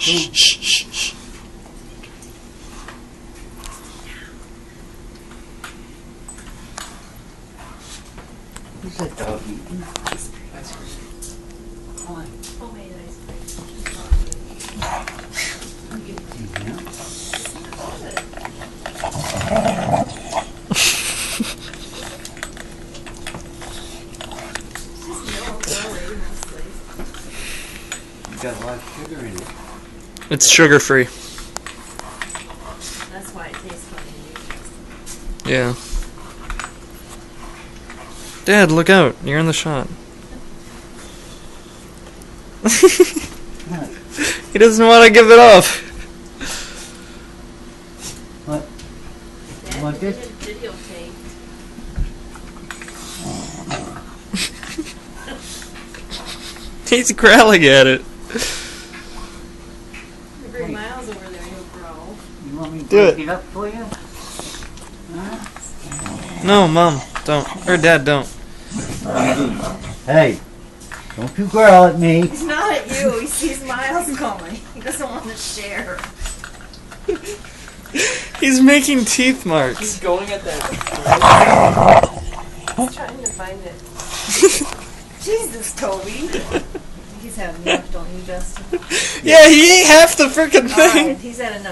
Shh, shh, shh, shh. Who's that dog eating? Ice cream. Why? Homemade ice cream. Just milk, really, mostly. You got a lot of sugar in it. It's sugar free. That's why it tastes funny. Yeah. Dad, look out. You're in the shot. What? He doesn't want to give it up. What? Dad, Like you this? did videotape. He's growling at it. You bring Miles over there, he'll grow. You want me to Do break it. it up for you? Huh? No, Mom, don't. Or Dad, don't. Hey, don't you growl at me. He's not at you, he sees Miles going. He doesn't want to share. He's making teeth marks. He's going at that. He's trying to find it. Jesus, Toby. He's had enough, don't you, Justin? Yeah, he ate half the freaking thing. Alright, he's had enough.